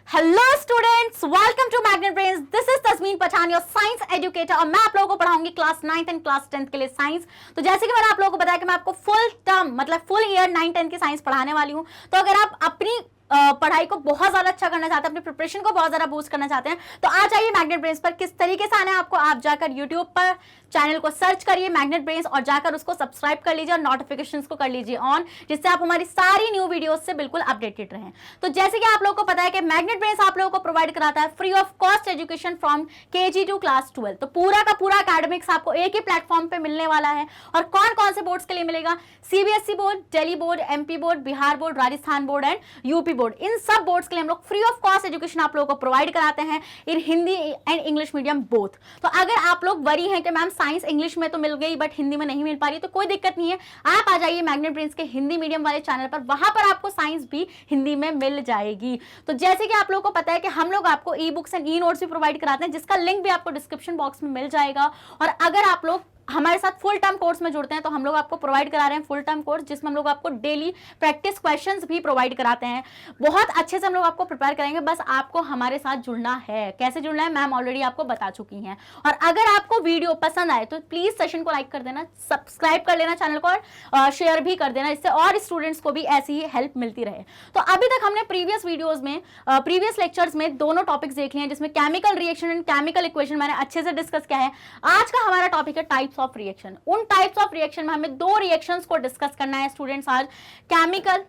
Hello students, welcome to magnet brains. This is Tasmeen Pathan, your science educator, और मैं आप लोगों को पढ़ाऊंगी class 9th and class 10th के लिए साइंस। तो जैसे कि मैंने आप लोगों को बताया कि मैं आपको फुल टर्म मतलब फुल ईयर 9th 10th की साइंस पढ़ाने वाली हूं। तो अगर आप अपनी पढ़ाई को बहुत ज्यादा अच्छा करना चाहते हैं, अपनी प्रिपरेशन को बहुत ज्यादा बूस्ट करना चाहते हैं, तो आ जाइए मैग्नेट ब्रेन्स पर। किस तरीके से आना है आपको, आप जाकर यूट्यूब पर चैनल को सर्च करिए मैग्नेट ब्रेन्स और जाकर उसको सब्सक्राइब कर लीजिए और नोटिफिकेशंस को कर लीजिए ऑन, जिससे आप हमारी सारी न्यू वीडियोस से बिल्कुल अपडेटेड रहें। तो जैसे कि आप लोगों को पता है कि मैग्नेट ब्रेन्स आप लोगों को प्रोवाइड कराता है free of cost education from KG to class 12। तो पूरा का पूरा एकेडमिक्स आपको एक ही प्लेटफॉर्म पे मिलने वाला है। और कौन कौन से बोर्ड्स के लिए मिलेगा? CBSE board, Delhi board, MP board, Bihar board, Rajasthan board and UP board. इन सब बोर्ड्स के लिए हम लोग फ्री ऑफ कॉस्ट एजुकेशन आप लोगों को प्रोवाइड कराते हैं in Hindi and English medium both. तो अगर आप लोग वरी हैं कि मैम साइंस इंग्लिश में तो मिल गई बट हिंदी में नहीं मिल पा रही, तो कोई दिक्कत नहीं है, आप आ जाइए मैग्नेट ब्रेन्स के हिंदी मीडियम वाले चैनल पर, वहां पर आपको साइंस भी हिंदी में मिल जाएगी। तो जैसे कि आप लोगों को पता है कि हम लोग आपको ई बुक्स एंड ई नोट्स भी प्रोवाइड कराते हैं, जिसका लिंक भी आपको डिस्क्रिप्शन बॉक्स में मिल जाएगा। और अगर आप लोग हमारे साथ फुल टर्म कोर्स में जुड़ते हैं तो हम लोग आपको प्रोवाइड करा रहे हैं फुल टर्म कोर्स, जिसमें हम लोग आपको डेली प्रैक्टिस क्वेश्चंस भी प्रोवाइड कराते हैं। बहुत अच्छे से हम लोग आपको प्रिपेयर करेंगे, बस आपको हमारे साथ जुड़ना है। कैसे जुड़ना है मैम ऑलरेडी आपको बता चुकी हैं। और अगर आपको वीडियो पसंद आए तो प्लीज सेशन को लाइक कर देना, सब्सक्राइब कर लेना चैनल को और शेयर भी कर देना, इससे और स्टूडेंट्स को भी ऐसी ही हेल्प मिलती रहे। तो अभी तक हमने प्रीवियस वीडियोज में प्रीवियस लेक्चर्स में दोनों टॉपिक्स देख लिए हैं, जिसमें chemical reaction and chemical equation मैंने अच्छे से डिस्कस किया है। आज का हमारा टॉपिक है टाइप्स ऑफ रिएक्शन। उन टाइप्स ऑफ रिएक्शन में हमें दो रिएक्शंस को डिस्कस करना है स्टूडेंट्स आज। केमिकल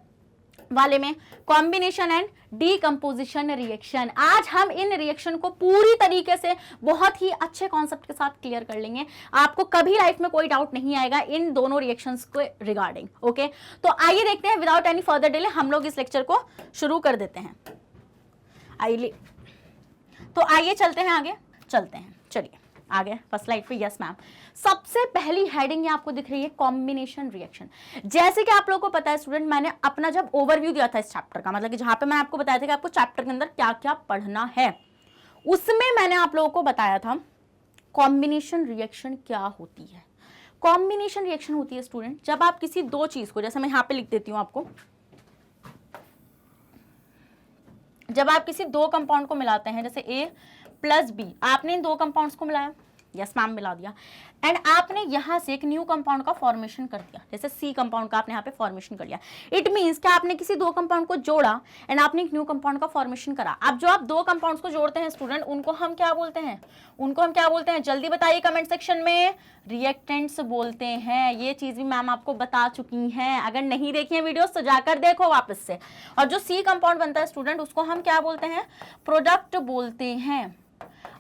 वाले में कॉम्बिनेशन एंड डीकंपोजिशन रिएक्शन। आज हम इन रिएक्शन को पूरी तरीके से बहुत ही अच्छे कॉन्सेप्ट के साथ क्लियर कर लेंगे। आपको कभी लाइफ में कोई डाउट नहीं आएगा इन दोनों रिएक्शंस के रिगार्डिंग। ओके, तो आइए देखते हैं विदाउट एनी फर्दर डिले हम लोग इस लेक्चर को शुरू कर देते हैं। आइए तो आइए चलते हैं आगे, चलते हैं, चलिए आगे फर्स्ट स्लाइड पे। यस मैम, सबसे पहली हेडिंग ये आपको दिख रही है कॉम्बिनेशन रिएक्शन। जैसे कि आप लोगों को पता है स्टूडेंट, मैंने अपना जब ओवरव्यू दिया था इस चैप्टर का, मतलब कि जहां पे मैंने आपको बताया था कि आपको चैप्टर के अंदर क्या क्या पढ़ना है, उसमें मैंने आप लोगों को बताया था कॉम्बिनेशन रिएक्शन क्या होती है। कॉम्बिनेशन रिएक्शन होती है स्टूडेंट जब आप किसी दो चीज को, जैसे मैं यहां पर लिख देती हूं आपको, जब आप किसी दो कंपाउंड को मिलाते हैं, जैसे ए प्लस बी, आपने इन दो कंपाउंड्स को मिलाया, यस मैम मिला दिया, एंड आपने यहां से एक न्यू कंपाउंड का फॉर्मेशन कर दिया, जैसे सी कंपाउंड का आपने यहां पे फॉर्मेशन कर लिया। इट मींस कि आपने किसी दो कंपाउंड को जोड़ा एंड आपने एक न्यू कंपाउंड का फॉर्मेशन करा। अब जो आप दो कंपाउंड्स को जोड़ते हैं स्टूडेंट, उनको हम क्या बोलते हैं? उनको हम क्या बोलते हैं? जल्दी बताइए कमेंट सेक्शन में। रिएक्टेंट्स बोलते हैं। ये चीज भी मैम आपको बता चुकी हैं, अगर नहीं देखी है वीडियोस तो जाकर देखो वापस से। और जो सी कंपाउंड बनता है स्टूडेंट, उसको हम क्या बोलते हैं? प्रोडक्ट बोलते हैं।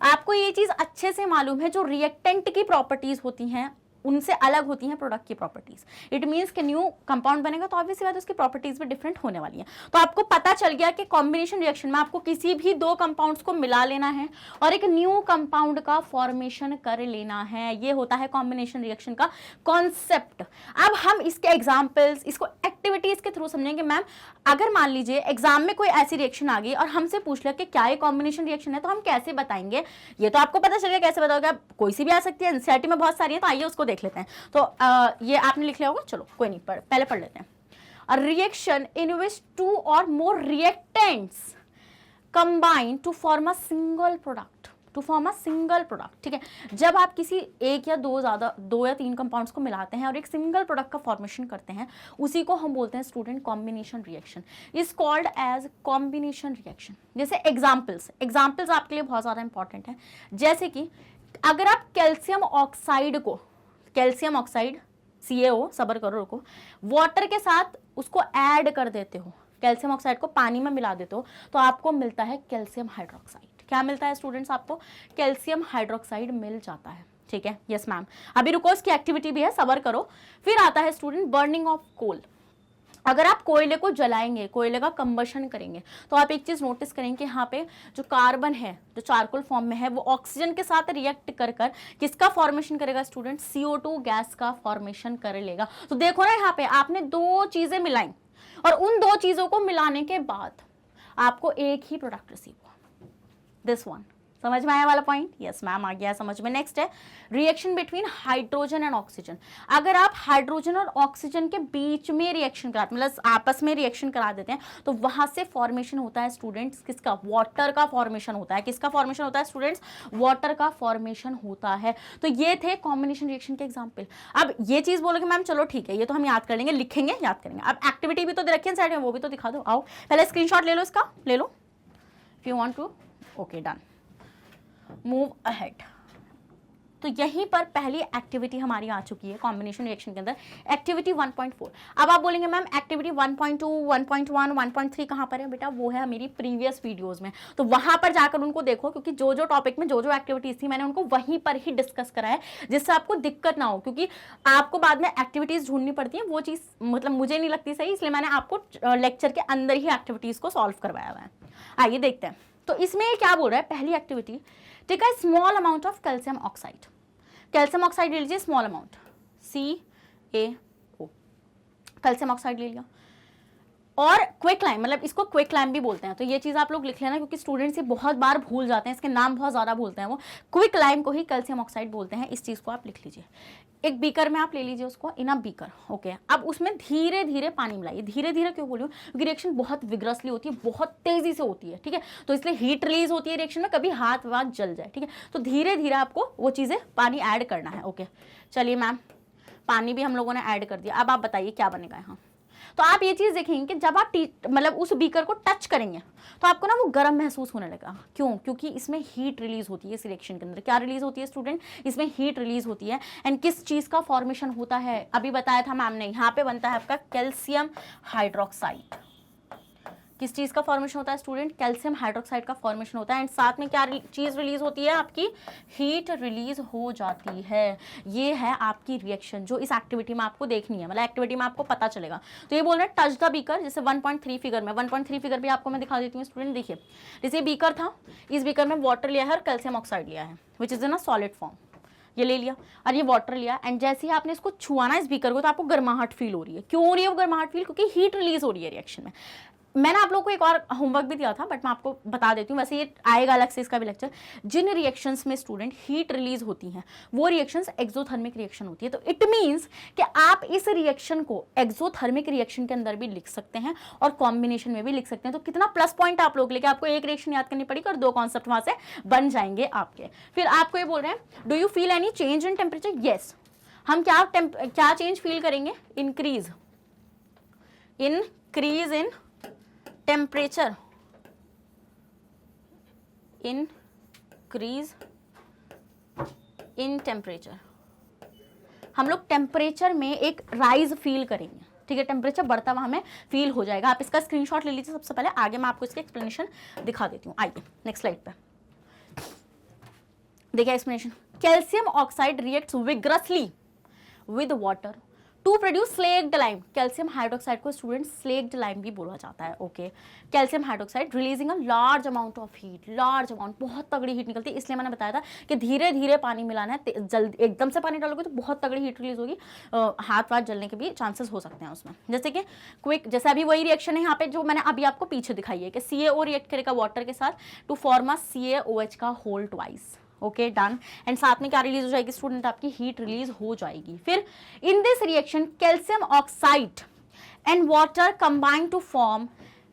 आपको ये चीज अच्छे से मालूम है, जो रिएक्टेंट की प्रॉपर्टीज होती हैं उनसे अलग होती हैं प्रोडक्ट की प्रॉपर्टीज। इट मींस कि न्यू कंपाउंड बनेगा तो ऑब्वियसली बात है उसकी प्रॉपर्टीज भी डिफरेंट होने वाली है। तो आपको पता चल गया कि कॉम्बिनेशन रिएक्शन में आपको किसी भी दो कंपाउंड्स को मिला लेना है और एक न्यू कंपाउंड का फॉर्मेशन कर लेना है। ये होता है कॉम्बिनेशन रिएक्शन का कॉन्सेप्ट। अब हम इसके एग्जाम्पल्स, इसको एक्टिविटीज के थ्रू समझेंगे। मैम अगर मान लीजिए एग्जाम में कोई ऐसी रिएक्शन आ गई और हमसे पूछ लिया कि क्या ये कॉम्बिनेशन रिएक्शन है, तो हम कैसे बताएंगे? ये तो आपको पता चल गया कैसे बताओगे, कोई सी भी आ सकती है, एनसीईआरटी में बहुत सारी है, तो आइए उसको देख लेते हैं। तो ये आपने लिख लिया होगा, चलो कोई नहीं, पहले पढ़ लेते हैं। अ reaction in which two or more reactants combine to form a single product, to form a single product. ठीक है, जब आप किसी एक या दो या तीन कंपाउंड्स को मिलाते हैं और एक सिंगल प्रोडक्ट का फॉर्मेशन करते हैं, उसी को हम बोलते हैं student combination reaction, is called as combination reaction. जैसे एग्जाम्पल्स आपके लिए बहुत ज्यादा इंपॉर्टेंट है। जैसे कि अगर आप कैल्शियम ऑक्साइड CaO, सबर करो रुको, वाटर के साथ उसको ऐड कर देते हो, कैल्शियम ऑक्साइड को पानी में मिला देते हो, तो आपको मिलता है कैल्शियम हाइड्रोक्साइड। क्या मिलता है स्टूडेंट्स? आपको कैल्शियम हाइड्रोक्साइड मिल जाता है। ठीक है, यस मैम। अभी रुको, इसकी एक्टिविटी भी है, सबर करो। फिर आता है स्टूडेंट बर्निंग ऑफ कोल। अगर आप कोयले को जलाएंगे, कोयले का कंबशन करेंगे, तो आप एक चीज नोटिस करेंगे कि यहाँ पे जो कार्बन है, जो चारकोल फॉर्म में है, वो ऑक्सीजन के साथ रिएक्ट कर किसका फॉर्मेशन करेगा स्टूडेंट? CO2 गैस का फॉर्मेशन कर लेगा। तो देखो ना, यहाँ पे आपने दो चीजें मिलाई और उन दो चीजों को मिलाने के बाद आपको एक ही प्रोडक्ट रिसीव हुआ, दिस वन। समझ में आया वाला पॉइंट? यस मैम, आ गया समझ में। नेक्स्ट है reaction between hydrogen and oxygen. अगर आप हाइड्रोजन और ऑक्सीजन के बीच में रिएक्शन कराते, मतलब आपस में रिएक्शन करा देते हैं, तो वहां से फॉर्मेशन होता है स्टूडेंट्स किसका? वाटर का फॉर्मेशन होता है। किसका फॉर्मेशन होता है स्टूडेंट्स? वाटर का फॉर्मेशन होता है। तो ये थे कॉम्बिनेशन रिएक्शन के एग्जाम्पल। अब ये चीज बोलोगे मैम चलो ठीक है, ये तो हम याद कर लेंगे, लिखेंगे, याद करेंगे। अब एक्टिविटी भी तो दे रखी है साइड में, वो भी तो दिखा दो। आओ पहले स्क्रीनशॉट ले लो, इसका ले लो if you want to. Okay done, move ahead. तो यहीं पर पहली एक्टिविटी हमारी आ चुकी है कॉम्बिनेशन रिएक्शन के अंदर, एक्टिविटी 1.4। अब आप बोलेंगे मैम एक्टिविटी 1.2, 1.1, 1.3 कहाँ पर है? बेटा वो है मेरी प्रीवियस वीडियोस में, तो वहां पर जाकर उनको देखो, क्योंकि जो जो टॉपिक में जो जो एक्टिविटीज थी मैंने उनको वहीं पर ही डिस्कस करा है, जिससे आपको दिक्कत ना हो, क्योंकि आपको बाद में एक्टिविटीज ढूंढनी पड़ती है, वो चीज मतलब मुझे नहीं लगती सही, इसलिए मैंने आपको लेक्चर के अंदर ही एक्टिविटीज को सॉल्व करवाया हुआ है। आइए देखते हैं। तो इसमें क्या बोल रहा है? पहली activity, take a small amount of calcium oxide. Calcium oxide ले लीजिए small amount, CaO, calcium oxide ले लिया। और क्विक लाइम, मतलब इसको क्विक लाइम भी बोलते हैं, तो ये चीज आप लोग लिख लेना, क्योंकि स्टूडेंट्स ये बहुत बार भूल जाते हैं, इसके नाम बहुत ज्यादा बोलते हैं वो। क्विक लाइम को ही कैल्शियम ऑक्साइड बोलते हैं, इस चीज को आप लिख लीजिए। एक बीकर में आप ले लीजिए उसको, इन अ बीकर, ओके। अब उसमें धीरे धीरे पानी मिलाइए। धीरे धीरे क्यों बोल रही हूँ? क्योंकि रिएक्शन बहुत विग्रसली होती है, बहुत तेजी से होती है, ठीक है, तो इसलिए हीट रिलीज होती है रिएक्शन में, कभी हाथ वाथ जल जाए, ठीक है, तो धीरे धीरे आपको वो चीजें पानी ऐड करना है, ओके। चलिए मैम, पानी भी हम लोगों ने ऐड कर दिया। अब आप बताइए क्या बनेगा यहाँ? तो आप ये चीज देखेंगे कि जब आप मतलब उस बीकर को टच करेंगे तो आपको ना वो गर्म महसूस होने लगा। क्यों? क्योंकि इसमें हीट रिलीज होती है। इस रिएक्शन के अंदर क्या रिलीज होती है स्टूडेंट? इसमें हीट रिलीज होती है। एंड किस चीज का फॉर्मेशन होता है? अभी बताया था मैम ने, यहाँ पे बनता है आपका कैल्शियम हाइड्रोक्साइड। किस चीज का फॉर्मेशन होता है स्टूडेंट? कैल्शियम हाइड्रोक्साइड का फॉर्मेशन होता है। एंड साथ में क्या चीज रिलीज होती है? आपकी हीट रिलीज हो जाती है। ये है आपकी रिएक्शन जो इस एक्टिविटी में आपको देखनी है, मतलब एक्टिविटी में आपको पता चलेगा। तो ये बोल रहे हैं टच द बीकर, जैसे 1.3 फिगर में, 1.3 फिगर भी आपको मैं दिखा देती हूँ स्टूडेंट। देखिए जैसे बीकर था, इस बीकर में वाटर लिया है और कैल्शियम ऑक्साइड लिया है, which is in a solid form. ये ले लिया और ये वाटर लिया, एंड जैसे ही आपने इसको छुआ ना इस बीकर को, तो आपको गर्माहट फील हो रही है। क्यों हो रही है वो गर्माहट फील? क्योंकि हीट रिलीज हो रही है रिएक्शन में। मैंने आप लोगों को एक और होमवर्क भी दिया था, बट मैं आपको बता देती हूँ, वैसे ये आएगा अलग से इसका भी लेक्चर। जिन रिएक्शंस में स्टूडेंट हीट रिलीज होती हैं वो रिएक्शंस एक्सोथर्मिक रिएक्शन होती है। तो इट मींस कि आप इस रिएक्शन को एक्सोथर्मिक रिएक्शन के अंदर भी लिख सकते हैं और कॉम्बिनेशन में भी लिख सकते हैं। तो कितना प्लस पॉइंट आप लोग लेके, आपको एक रिएक्शन याद करनी पड़ेगी और दो कॉन्सेप्ट वहां से बन जाएंगे आपके। फिर आपको ये बोल रहे हैं, do you feel any change in temperature? Yes. हम क्या चेंज फील करेंगे? Increase in temperature, increase in temperature. हम लोग टेम्परेचर में एक राइज फील करेंगे, ठीक है, टेम्परेचर बढ़ता हुआ हमें फील हो जाएगा। आप इसका स्क्रीनशॉट ले लीजिए सबसे पहले, आगे मैं आपको इसकी एक्सप्लेनेशन दिखा देती हूँ। आइए नेक्स्ट स्लाइड पे देखिए explanation. Calcium oxide reacts vigorously with water to produce slaked lime. Calcium hydroxide को स्टूडेंट स्लेक्ड लाइम भी बोला जाता है, okay. Calcium hydroxide releasing a large amount of heat, large amount, बहुत तगड़ी हीट निकलती है। इसलिए मैंने बताया था कि धीरे धीरे पानी मिलाना है, जल्दी एकदम से पानी डालोगे तो बहुत तगड़ी हीट रिलीज होगी, हाथ वाथ जलने के भी चांसेस हो सकते हैं उसमें। जैसे कि क्विक, जैसे अभी वही रिएक्शन है यहाँ पे जो मैंने अभी आपको पीछे दिखाई है कि CaO रिएक्ट करेगा वाटर के साथ टू फॉर्म अ CaOH का whole twice, okay done. And साथ में क्या रिलीज हो जाएगी स्टूडेंट? आपकी हीट रिलीज हो जाएगी। फिर in this reaction calcium oxide and water combine to form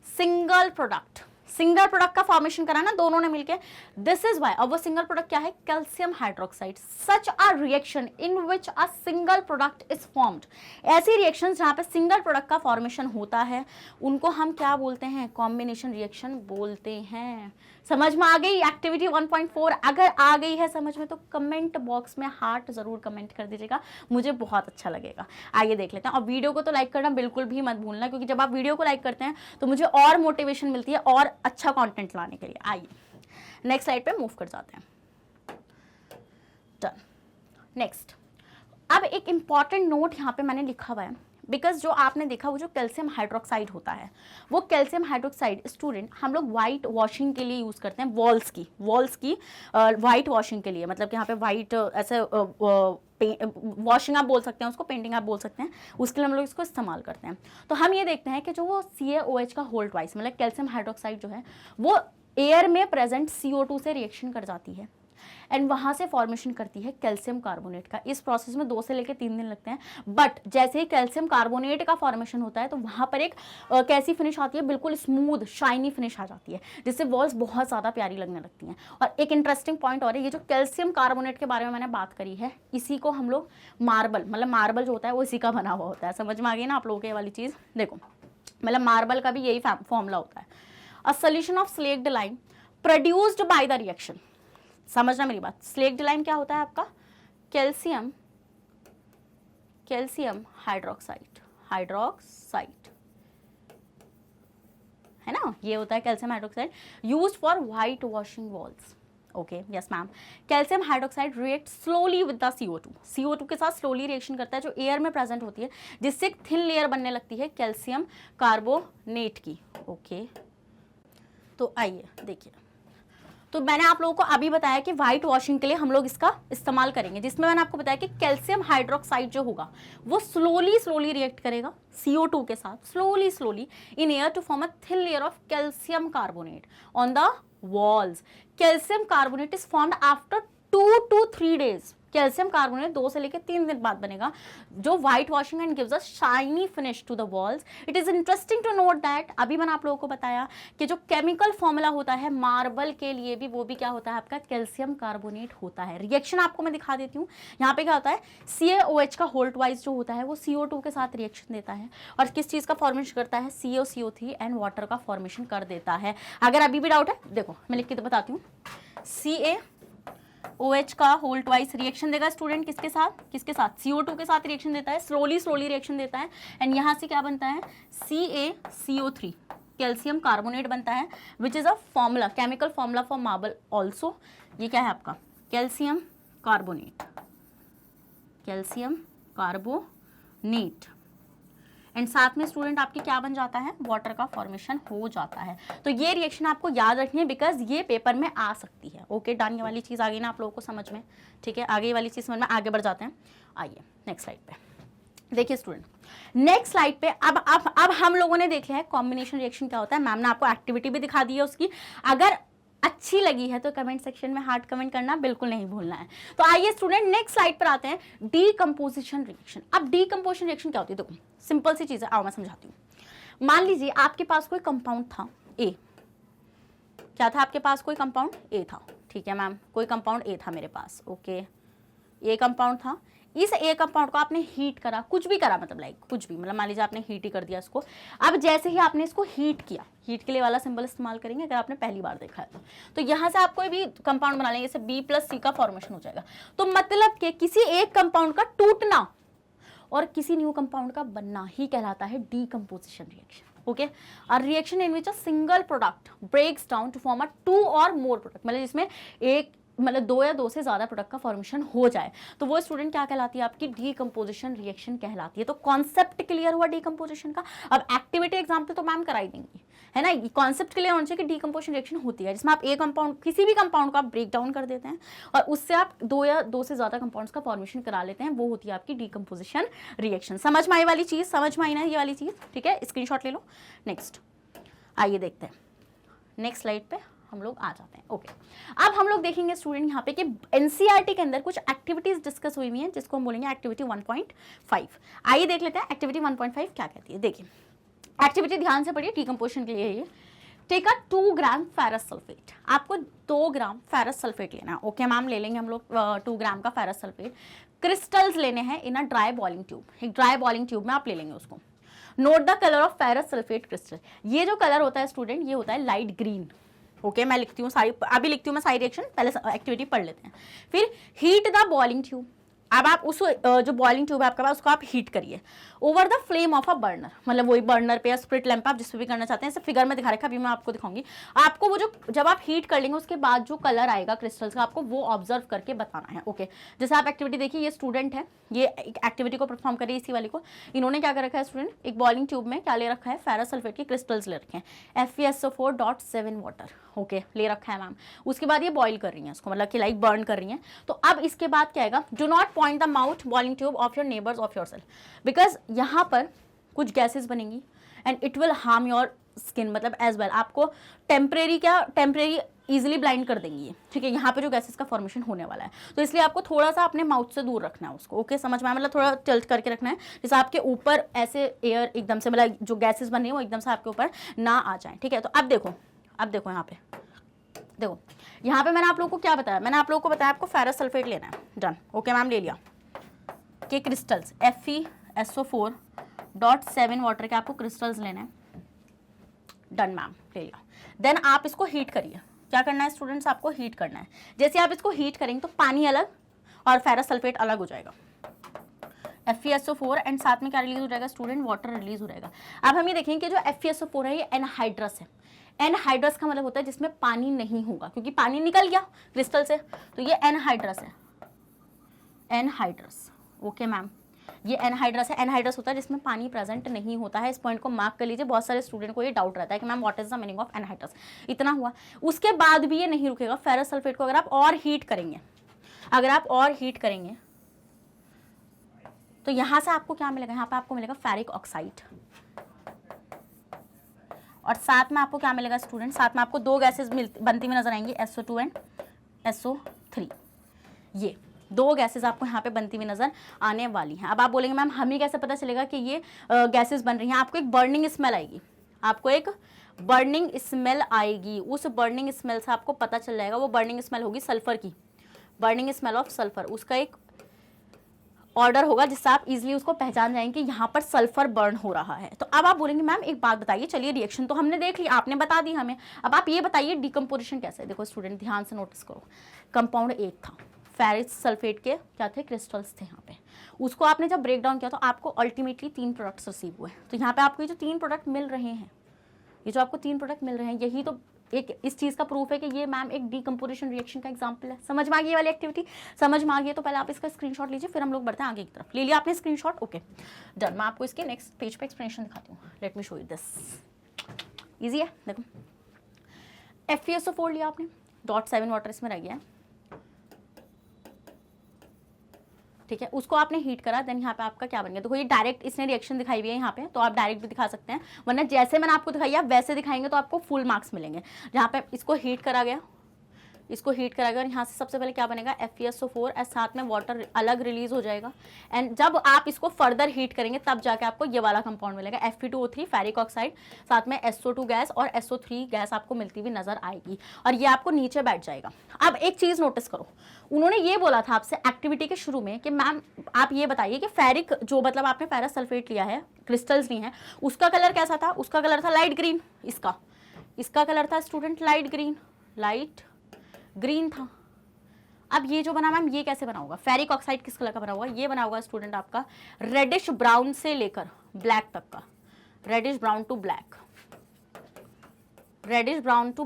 single product. Single product का फॉर्मेशन करा ना दोनों ने मिलके, दिस इज वाई। अब वो सिंगल प्रोडक्ट क्या है? Calcium hydroxide. Such a reaction in which a single product is formed. ऐसी रिएक्शन जहां पे सिंगल प्रोडक्ट का फॉर्मेशन होता है उनको हम क्या बोलते हैं? कॉम्बिनेशन रिएक्शन बोलते हैं। समझ में आ गई एक्टिविटी 1.4? अगर आ गई है समझ में तो कमेंट बॉक्स में हार्ट जरूर कमेंट कर दीजिएगा, मुझे बहुत अच्छा लगेगा। आइए देख लेते हैं। और वीडियो को तो लाइक करना बिल्कुल भी मत भूलना, क्योंकि जब आप वीडियो को लाइक करते हैं तो मुझे और मोटिवेशन मिलती है और अच्छा कंटेंट लाने के लिए। आइए नेक्स्ट स्लाइड पे मूव कर जाते हैं। डन। नेक्स्ट, अब एक इंपॉर्टेंट नोट यहाँ पे मैंने लिखा हुआ है, बिकॉज जो आपने देखा वो जो कैल्शियम हाइड्रोक्साइड होता है, वो कैल्शियम हाइड्रोक्साइड स्टूडेंट हम लोग वाइट वॉशिंग के लिए यूज़ करते हैं। वॉल्स की वाइट वॉशिंग के लिए, मतलब कि यहाँ पे वाइट ऐसे वॉशिंग आप बोल सकते हैं उसको, पेंटिंग आप बोल सकते हैं, उसके लिए हम लोग इसको इस्तेमाल करते हैं। तो हम ये देखते हैं कि जो वो CaOH का होल ट्वाइस, मतलब कैल्शियम हाइड्रोक्साइड जो है वो एयर में प्रेजेंट CO2 से रिएक्शन कर जाती है एंड वहां से फॉर्मेशन करती है कैल्शियम कार्बोनेट का। इस प्रोसेस में 2 से लेकर 3 दिन लगते हैं, बट जैसे ही कैल्शियम कार्बोनेट का फॉर्मेशन होता है तो वहां पर एक कैसी फिनिश आती है, बिल्कुल स्मूथ शाइनी फिनिश आ जाती है, जिससे वॉल्स बहुत ज़्यादा प्यारी लगने लगती हैं। और एक इंटरेस्टिंग पॉइंट और है, ये जो कैल्शियम कार्बोनेट के बारे में मैंने बात करी है, इसी को हम लोग मार्बल, मतलब मार्बल जो होता है वो इसी का बना हुआ होता है। समझ में आ गई ना आप लोगों को ये वाली चीज़? देखो, मतलब मार्बल का भी यही फॉर्मूला होता है। A solution of slaked lime produced by the reaction. समझना मेरी बात, स्लेक्ड लाइम क्या होता है आपका? कैल्शियम हाइड्रोक्साइड है ना, ये होता है calcium hydroxide, used for white washing walls. Okay, yes ma'am. Calcium hydroxide react slowly with the CO2 के साथ स्लोली रिएक्शन करता है जो एयर में प्रेजेंट होती है, जिससे एक थिन लेयर बनने लगती है कैल्शियम कार्बोनेट की। ओके, तो आइए देखिए, तो मैंने आप लोगों को अभी बताया कि व्हाइट वॉशिंग के लिए हम लोग इसका इस्तेमाल करेंगे, जिसमें मैंने आपको बताया कि कैल्शियम हाइड्रोक्साइड जो होगा वो स्लोली रिएक्ट करेगा CO2 के साथ, slowly in air to form a thin layer of calcium carbonate on the walls. Calcium carbonate is formed after 2 to 3 days। Calcium carbonate 2 से लेकर 3 दिन बाद बनेगा, जो white washing and gives a shiny finish to the walls. It is interesting to note that, अभी मैंने आप लोगों को बताया कि जो केमिकल फॉर्मूला होता है मार्बल के लिए भी, वो भी क्या होता है आपका? कैल्शियम कार्बोनेट होता है। रिएक्शन आपको मैं दिखा देती हूँ। यहाँ पे क्या होता है, CaOH का होल्ट वाइज जो होता है वो CO2 के साथ रिएक्शन देता है और किस चीज़ का फॉर्मेशन करता है? CaCO3 एंड वाटर का फॉर्मेशन कर देता है। अगर अभी भी डाउट है, देखो मैं लिख के तो बताती हूँ। CaOH का होल्ट वाइज रिएक्शन देगा स्टूडेंट किसके साथ? CO2 के साथ रिएक्शन देता है, स्लोली रिएक्शन देता है, एंड यहाँ से क्या बनता है? CaCO3 कैल्शियम कार्बोनेट बनता है, विच is a formula, chemical formula for marble also. ये क्या है आपका? कैल्शियम कार्बोनेट एंड साथ में स्टूडेंट आपके क्या बन जाता है? वाटर का फॉर्मेशन हो जाता है। तो ये रिएक्शन आपको याद रखनी है, बिकॉज ये पेपर में आ सकती है। Okay, done. ये वाली चीज़ आ गई ना आप लोगों को समझ में? ठीक है, आगे वाली चीज़ समझ में, आगे बढ़ जाते हैं। आइए नेक्स्ट स्लाइड पे देखिए स्टूडेंट। नेक्स्ट स्लाइड पे अब हम लोगों ने देख लिया है कॉम्बिनेशन रिएक्शन क्या होता है। मैम ने आपको एक्टिविटी भी दिखा दी है उसकी। अगर अच्छी लगी है तो कमेंट सेक्शन में हार्ट कमेंट करना बिल्कुल नहीं भूलना है। तो आइए स्टूडेंट नेक्स्ट स्लाइड पर आते हैं, डीकंपोजिशन रिएक्शन। अब डीकंपोजिशन रिएक्शन क्या होती है? देखो सिंपल सी चीज है, आओ मैं समझाती हूँ। मान लीजिए आपके पास कोई कंपाउंड था ए। क्या था आपके पास? कोई कंपाउंड ए था। ठीक है मैम, कोई कंपाउंड ए था मेरे पास। ओके, ए कंपाउंड था। इस ए कंपाउंड को आपने हीट करा, कुछ भी करा, मतलब लाइक कुछ भी, मतलब मान लीजिए आपने हीट ही कर दिया इसको। अब जैसे ही आपने इसको हीट किया, हीट के लिए वाला सिंबल इस्तेमाल करेंगे अगर आपने पहली बार देखा है तो यहाँ से आप कोई भी कंपाउंड बना लेंगे, जैसे B+C का फॉर्मेशन हो जाएगा। तो मतलब कि किसी एक कंपाउंड का टूटना और किसी न्यू कंपाउंड का बनना ही कहलाता है decomposition reaction. Okay, a reaction in which a single product breaks down to form a 2 और मोर प्रोडक्ट, मतलब जिसमें एक, मतलब 2 या 2 से ज़्यादा प्रोडक्ट का फॉर्मेशन हो जाए, तो वो स्टूडेंट क्या कहलाती है? आपकी डीकंपोजिशन रिएक्शन कहलाती है। तो कॉन्सेप्ट क्लियर हुआ डीकंपोजिशन का। अब एक्टिविटी एग्जाम्पल तो मैम कराई देंगी, है ना। कॉन्सेप्ट क्लियर होना चाहिए कि डीकंपोजिशन रिएक्शन होती है जिसमें आप एक कंपाउंड, किसी भी कंपाउंड को आप ब्रेक डाउन कर देते हैं और उससे आप 2 या 2 से ज़्यादा कंपाउंड्स का फॉर्मेशन करा लेते हैं, वो होती है आपकी डीकंपोजिशन रिएक्शन। समझ में आई वाली चीज़? समझ में आई ना ये वाली चीज़? ठीक है, स्क्रीनशॉट ले लो। नेक्स्ट आइए देखते हैं, नेक्स्ट स्लाइड पे हम लोग आ जाते हैं। ओके, अब हम लोग देखेंगे स्टूडेंट यहाँ पे कि एनसीईआरटी के अंदर कुछ एक्टिविटीज डिस्कस हुई हुई हैं जिसको हम बोलेंगे एक्टिविटी 1.5। आइए देख लेते हैं एक्टिविटी 1.5 क्या कहती है। देखिए एक्टिविटी ध्यान से पढ़िए, डीकंपोजिशन के लिए ये। Take a 2 gram ferrous sulphate. आपको 2 ग्राम फेरस सल्फेट लेना है। ओके मैम, ले लेंगे हम लोग 2 ग्राम का फेरस सल्फेट। क्रिस्टल्स लेने हैं इन अ ड्राई बॉइलिंग ट्यूब। एक ड्राई बॉइलिंग ट्यूब में आप ले लेंगे उसको। Note the colour of ferrous sulphate crystal. ये जो कलर होता है स्टूडेंट, ये होता है लाइट ग्रीन। ओके, मैं लिखती हूँ सारी, अभी लिखती हूँ मैं सारी रिएक्शन, पहले एक्टिविटी पढ़ लेते हैं। फिर हीट द बॉइलिंग ट्यूब। अब आप उस जो बॉइलिंग ट्यूब है आपके पास, उसको आप हीट करिए over the flame of a burner, मतलब वही बर्नर पे या स्प्रिट लैंप आप जिस पे भी करना चाहते हैं। ऐसे फिगर में दिखा रखा है, अभी मैं आपको दिखाऊंगी। आपको वो जो जब आप हीट कर लेंगे उसके बाद जो कलर आएगा क्रिस्टल्स का, आपको वो ऑब्जर्व करके बताना है। ओके, जैसे आप एक्टिविटी देखिए, ये स्टूडेंट है, ये एक एक्टिविटी को परफॉर्म करिए इसी वाली को। इन्होंने क्या कर रखा है स्टूडेंट, एक बॉइलिंग ट्यूब में क्या ले रखा है? फेरस सल्फेट के क्रिस्टल्स ले रखे हैं, FeSO4.7 वाटर। ओके, ले रखा है मैम। उसके बाद ये बॉइल कर रही है इसको, मतलब कि लाइक बर्न कर रही है। तो अब इसके बाद क्या आएगा? Do not point the mouth boiling tube of your neighbours of your self, because यहाँ पर कुछ गैसेस बनेंगी and it will harm your skin मतलब एज वेल आपको टेम्परेरी इजीली ब्लाइंड कर देंगी ये, ठीक है, यहाँ पे जो गैसेस का फॉर्मेशन होने वाला है। तो इसलिए आपको थोड़ा सा अपने माउथ से दूर रखना है उसको, ओके, समझ में, मतलब थोड़ा टिल्ट करके रखना है, जैसे आपके ऊपर ऐसे एयर एकदम से मतलब जो गैसेस बन रही है वो एकदम से आपके ऊपर ना आ जाए, ठीक है। तो अब देखो यहाँ पे देखो, यहाँ पे मैंने आप लोगों को क्या बताया, मैंने आप लोगों को बताया आपको फेरस सल्फेट लेना है, डन, ओके मैम, ले लिया के क्रिस्टल्स FeSO4.7 वाटर के आपको क्रिस्टल्स लेना है, डन मैम, ले लिया। देन आप इसको हीट करिए, क्या करना है स्टूडेंट्स, आपको हीट करना है। जैसे आप इसको हीट करेंगे तो पानी अलग और फेरस सल्फेट अलग हो जाएगा, FeSO4 एंड साथ में क्या रिलीज हो जाएगा स्टूडेंट, वाटर रिलीज हो जाएगा। अब हम ये देखेंगे कि जो FeSO4 है ये एनहाइड्रस है। एनहाइड्रस का मतलब होता है जिसमें पानी नहीं होगा, क्योंकि पानी निकल गया क्रिस्टल से, तो ये एनहाइड्रस है, एनहाइड्रस, ओके मैम, ये एनहाइड्रस है। एनहाइड्रस होता है जिसमें पानी प्रेजेंट नहीं होता है, इस पॉइंट को मार्क कर लीजिए। बहुत सारे स्टूडेंट को ये डाउट रहता है कि ma'am what is the meaning of anhydrous, इतना हुआ। उसके बाद भी ये नहीं रुकेगा, फेरस सल्फेट को अगर आप और हीट करेंगे, तो यहां से आपको क्या मिलेगा, यहाँ पे आपको मिलेगा फेरिक ऑक्साइड, और साथ में आपको क्या मिलेगा स्टूडेंट, साथ में आपको दो गैसेस बनती हुई नजर आएंगी, SO2 एंड SO3, ये दो गैसेस आपको यहाँ पे बनती हुई नजर आने वाली हैं। अब आप बोलेंगे मैम हमें कैसे पता चलेगा कि ये गैसेस बन रही हैं, आपको एक बर्निंग स्मेल आएगी, उस बर्निंग स्मेल से आपको पता चल जाएगा, वो बर्निंग स्मेल होगी सल्फर की, बर्निंग स्मेल ऑफ सल्फर, उसका एक ऑर्डर होगा जिससे आप इजीली उसको पहचान जाएंगे कि यहाँ पर सल्फर बर्न हो रहा है। तो अब आप बोलेंगे मैम एक बात बताइए, चलिए रिएक्शन तो हमने देख ली, आपने बता दी हमें, अब आप ये बताइए डिकम्पोजिशन कैसे है। देखो स्टूडेंट ध्यान से नोटिस करो, कंपाउंड एक था, फेरिक सल्फेट के क्या थे, क्रिस्टल्स थे यहाँ पे, उसको आपने जब ब्रेक डाउन किया तो आपको अल्टीमेटली 3 प्रोडक्ट्स रिसीव हुए। तो यहाँ पे आपको ये जो 3 प्रोडक्ट मिल रहे हैं, यही तो एक इस चीज़ का प्रूफ है कि ये मैम एक डीकम्पोजिशन रिएक्शन का एग्जांपल है। समझ में आ गई वाली एक्टिविटी, समझ में आ गई है तो पहले आप इसका स्क्रीनशॉट लीजिए, फिर हम लोग बढ़ते हैं आगे की तरफ। ले लिया आपने स्क्रीनशॉट, ओके डन। मैं आपको इसके नेक्स्ट पेज पे एक्सप्लेनेशन दिखाती हूँ, let me show you this, easy है। देखो FeSO4 लिया आपने, .7 वाटर इसमें रह गया है, ठीक है, उसको आपने हीट करा, देन यहाँ पे आपका क्या बन गया। देखो ये डायरेक्ट इसने रिएक्शन दिखाई हुई है यहाँ पे, तो आप डायरेक्ट भी दिखा सकते हैं, वरना जैसे मैंने आपको दिखाई है वैसे दिखाएंगे तो आपको फुल मार्क्स मिलेंगे। जहाँ पे इसको हीट करा गया और यहाँ से सबसे पहले क्या बनेगा, FeSO4 और साथ में वाटर अलग रिलीज हो जाएगा, एंड जब आप इसको फर्दर हीट करेंगे तब जाके आपको ये वाला कंपाउंड मिलेगा, Fe2O3 फेरिक ऑक्साइड, साथ में SO2 गैस और SO3 गैस आपको मिलती हुई नजर आएगी, और ये आपको नीचे बैठ जाएगा। अब एक चीज नोटिस करो, उन्होंने ये बोला था आपसे एक्टिविटी के शुरू में कि मैम आप ये बताइए कि फेरिक जो मतलब आपने फेरस सल्फेट लिया है, क्रिस्टल्स लिए हैं, उसका कलर कैसा था, उसका कलर था लाइट ग्रीन, इसका कलर था स्टूडेंट लाइट ग्रीन था। अब ये जो बना मैम ये कैसे बना होगा, फेरिक ऑक्साइड किस कलर का बना होगा, ये बना होगा स्टूडेंट आपका रेडिश ब्राउन से लेकर ब्लैक तक का, reddish brown to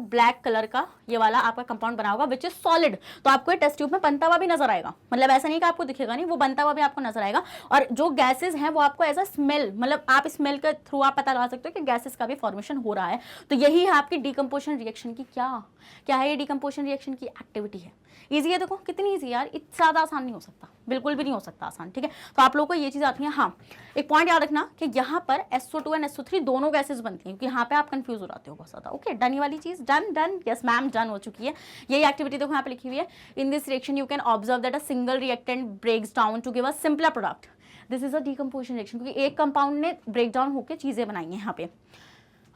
black colour का ये वाला आपका कंपाउंड बना होगा, विच इज सॉलिड। तो आपको ये टेस्ट ट्यूब में बनता हुआ भी नजर आएगा, मतलब ऐसा नहीं कि आपको दिखेगा नहीं, वो बनता हुआ भी आपको नजर आएगा। और जो गैसेस हैं वो आपको एज अ स्मेल, मतलब आप स्मेल के थ्रू आप पता लगा सकते हो कि गैसेस का भी फॉर्मेशन हो रहा है। तो यही है आपकी डीकम्पोजिशन रिएक्शन की क्या है, ये डीकम्पोजिशन रिएक्शन की एक्टिविटी है। ईजी है, देखो कितनी ईजी यार, इतना ज़्यादा आसान नहीं हो सकता, बिल्कुल भी नहीं हो सकता आसान, ठीक है। तो आप लोगों को ये चीज़ आती है। हाँ एक पॉइंट याद रखना कि यहाँ पर SO2 एंड SO3 दोनों गैसेस बनती हैं, क्योंकि यहाँ पे आप कंफ्यूज हो जाते हो बहुत ज़्यादा। ओके डन, ये वाली चीज़ डन, यस मैम डन हो चुकी है। यही एक्टिविटी देखो यहाँ पे लिखी हुई है, in this reaction you can observe that a single reactant breaks down to give a simpler product, this is a decomposition reaction, क्योंकि एक कंपाउंड ने ब्रेक डाउन होकर चीज़ें बनाई हैं। यहाँ पे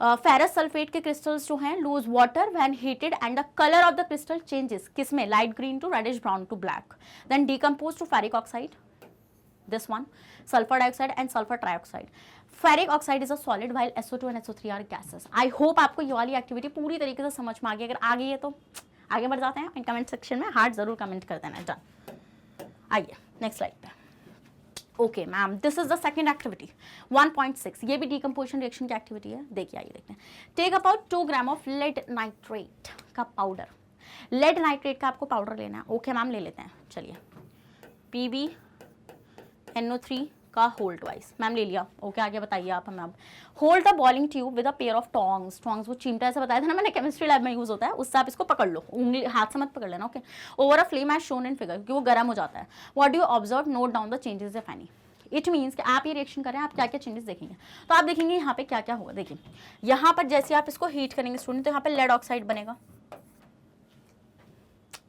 फेरस सल्फेट के क्रिस्टल्स जो हैं lose water when heated and the colour of the crystal changes, किसमें, light green to reddish brown to black, then decompose to ferric oxide, this one, sulfur dioxide and sulfur trioxide. Ferric oxide is a solid while SO2 and SO3 are gases. I hope आपको ये वाली activity पूरी तरीके से समझ में आ गई। अगर आ गई है तो आगे बढ़ जाते हैं, इन कमेंट सेक्शन में हार्ट जरूर कमेंट कर देना। डन, आइए नेक्स्ट स्लाइड पे। Okay ma'am, this is the second activity 1.6, ये भी डीकम्पोजिशन रिएक्शन की एक्टिविटी है। देखिए आइए देखते हैं। Take about 2 gram of lead nitrate का पाउडर, लेड नाइट्रेट का आपको पाउडर लेना है। ओके मैम ले लेते हैं, चलिए PbNO3 का होल्ड वाइज मैम ले लिया। ओके आगे बताइए आप हमें। अब hold the boiling tube with a pair of tongs, वो चिमटा ऐसे बताया था ना मैंने, केमिस्ट्री लैब में यूज होता है, उससे आप इसको पकड़ लो, उंगली हाथ से मत पकड़ लेना। Okay over a flame as shown in figure, क्योंकि वो गर्म हो जाता है। What do you observe, note down the changes if any. It means कि आप ये रिएक्शन करें, आप क्या क्या चेंजेस देखेंगे। तो आप देखेंगे यहाँ पे क्या क्या होगा। देखिए यहाँ पर जैसे आप इसको हीट करेंगे स्टूडेंट, तो यहाँ पे लेड ऑक्साइड बनेगा,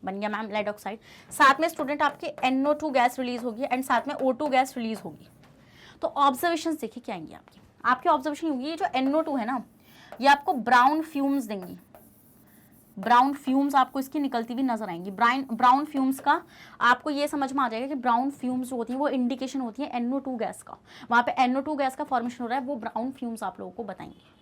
बन गया मैम लेड ऑक्साइड। साथ में स्टूडेंट आपकी NO2 गैस रिलीज होगी एंड साथ में O2 गैस रिलीज होगी। तो ऑब्जर्वेशन देखिए क्या आएंगी आपकी ऑब्जर्वेशन होगी, ये जो NO2 है ना, ये आपको ब्राउन फ्यूम्स देंगी, ब्राउन फ्यूम्स आपको इसकी निकलती हुई नजर आएंगी। ब्राउन फ्यूम्स का आपको ये समझ में आ जाएगा कि ब्राउन फ्यूम्स जो होती हैं वो इंडिकेशन होती है NO2 गैस का, वहाँ पे NO2 गैस का फॉर्मेशन हो रहा है, वो ब्राउन फ्यूम्स आप लोगों को बताएंगे।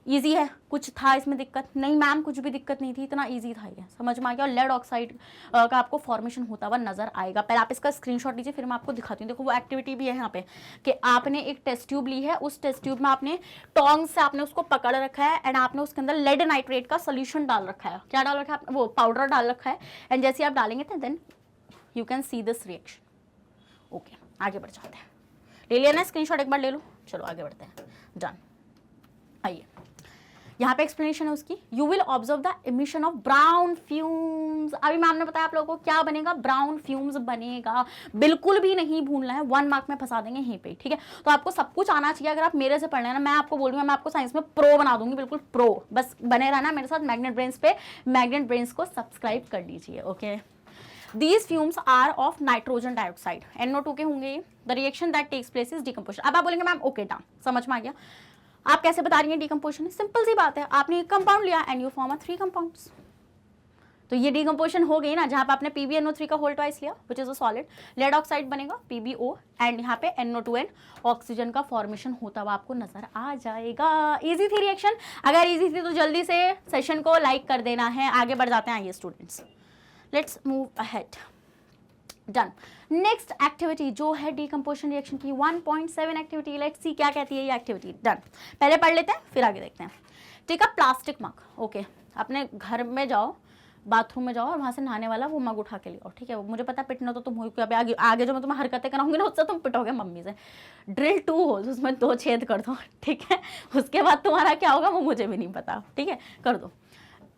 इजी है, कुछ था इसमें दिक्कत नहीं मैम, कुछ भी दिक्कत नहीं थी, इतना इजी था ये, समझ में आ गया। और लेड ऑक्साइड का आपको फॉर्मेशन होता हुआ नजर आएगा। पहले आप इसका स्क्रीनशॉट लीजिए, फिर मैं आपको दिखाती हूँ। देखो वो एक्टिविटी भी है यहाँ पे कि आपने एक टेस्ट ट्यूब ली है, उस टेस्ट ट्यूब में आपने टोंग से आपने उसको पकड़ रखा है एंड आपने उसके अंदर लेड नाइट्रेट का सोल्यूशन डाल रखा है। क्या डाल रखा है? वो पाउडर डाल रखा है एंड जैसे आप डालेंगे तो then you can see this reaction. Okay आगे बढ़ जाते हैं, ले लिया ना स्क्रीनशॉट, एक बार ले लो, चलो आगे बढ़ते हैं। डन, आइए यहाँ पे एक्सप्लेनेशन है उसकी। You will observe the emission of brown fumes. अभी मैम ने बताया आप लोगों को क्या बनेगा, ब्राउन फ्यूम्स बनेगा। बिल्कुल भी नहीं भूलना है, 1 मार्क में फंसा देंगे यहीं पे, ठीक है। तो आपको सब कुछ आना चाहिए। अगर आप मेरे से पढ़ लेना, मैं आपको बोल रही हूँ, मैं आपको साइंस में प्रो बना दूंगी, बिल्कुल प्रो। बस बने रहना मेरे साथ मैग्नेट ब्रेन्स पे, मैग्नेट ब्रेन्स को सब्सक्राइब कर लीजिए। Okay, These fumes are of nitrogen dioxide, NO2 के होंगे ये। The reaction that takes place is decomposition। अब आप बोलेंगे मैम ओके डन, समझ में आ गया। आप कैसे बता रही हैं डिकम्पोजिशन? सिंपल सी बात है, आपने एक कंपाउंड लिया एंड यू फॉर्म 3 कंपाउंड्स, तो ये डिकम्पोजिशन हो गई ना। जहां पे आपने PbNO3 का होल ट्वाइस लिया which is a solid, lead oxide बनेगा PbO एंड यहाँ पे NO2N ऑक्सीजन का फॉर्मेशन होता हुआ आपको नजर आ जाएगा। इजी थी रिएक्शन? अगर इजी थी तो जल्दी से सेशन को लाइक कर देना है। आगे बढ़ जाते हैं, आइए students, let's move ahead. Done, next activity जो है डिकम्पोजिशन रिएक्शन की 1.7 एक्टिविटी, लेट्स सी क्या कहती है ये एक्टिविटी। डन, पहले पढ़ लेते हैं फिर आगे देखते हैं। ठीक है, प्लास्टिक मग। ओके, अपने घर में जाओ, बाथरूम में जाओ और वहां से नहाने वाला वो मग उठा के ले आओ, ठीक है। मुझे पता पिटना तो तुम हो, क्योंकि अभी आगे जो मैं तुम्हें हरकतें कराऊंगी ना उससे तुम पिटोगे मम्मी से। ड्रिल 2 होल्स, उसमें 2 छेद कर दो, ठीक है। उसके बाद तुम्हारा क्या होगा वो मुझे भी नहीं पता, ठीक है, कर दो।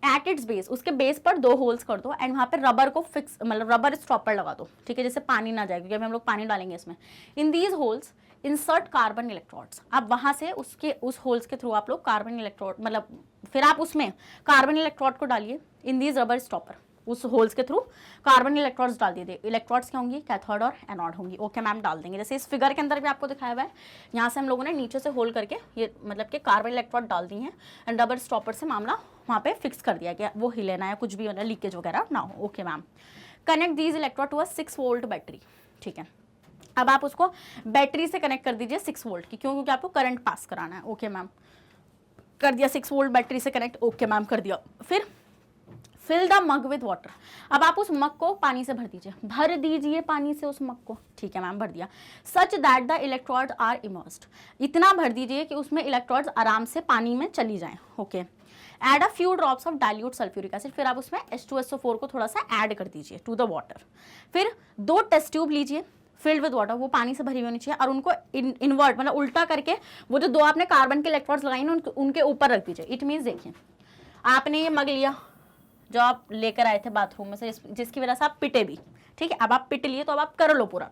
एट इट्स बेस, उसके बेस पर 2 होल्स कर दो एंड वहाँ पे रबर को फिक्स, मतलब रबर स्टॉपर लगा दो, ठीक है, जैसे पानी ना जाए, क्योंकि अभी हम लोग पानी डालेंगे इसमें। In these holes insert carbon electrodes. अब वहाँ से उस होल्स के थ्रू आप लोग कार्बन इलेक्ट्रोड, मतलब फिर आप उसमें कार्बन इलेक्ट्रोड को डालिए इन दीज रबर स्टॉपर। उस होल्स के थ्रू कार्बन इलेक्ट्रॉड्स डाल दिए। इलेक्ट्रॉड्स क्या होंगी? कैथोड और एनोड होंगी। ओके मैम, डाल देंगे। जैसे इस फिगर के अंदर भी आपको दिखाया हुआ है, यहाँ से हम लोगों ने नीचे से होल करके ये मतलब कि कार्बन इलेक्ट्रॉड डाल दी हैं एंड रबर स्टॉपर से मामला वहाँ पे फिक्स कर दिया गया, वो हिले ना या कुछ भी मतलब लीकेज वगैरह ना हो। Okay ma'am, connect these electrode to a 6 volt battery, ठीक है। अब आप उसको बैटरी से कनेक्ट कर दीजिए 6 वोल्ट की, क्यों? क्योंकि आपको करंट पास कराना है। ओके मैम, कर दिया 6 वोल्ट बैटरी से कनेक्ट। ओके मैम, कर दिया। फिर fill the mug with water. अब आप उस मग को पानी से भर दीजिए, भर दीजिए पानी से उस मग को, ठीक है मैम, भर दिया। Such that the electrode are immersed, इतना भर दीजिए कि उसमें इलेक्ट्रॉड्स आराम से पानी में चली जाएं। Okay, add a few drops of dilute sulphuric acid, फिर आप उसमें H2SO4 को थोड़ा सा ऐड कर दीजिए टू द वाटर। फिर 2 टेस्ट ट्यूब लीजिए फिल्ड विद वाटर, वो पानी से भरी हुई होनी चाहिए, और उनको इन्वर्ट मतलब उल्टा करके वो जो 2 आपने कार्बन के इलेक्ट्रॉड्स लगाई ना उनके ऊपर रख दीजिए। इट मीन्स देखिए, आपने ये मग लिया जो आप लेकर आए थे बाथरूम में से, जिसकी वजह से आप पिटे भी, ठीक है। अब आप पिट लिए तो अब आप कर लो पूरा।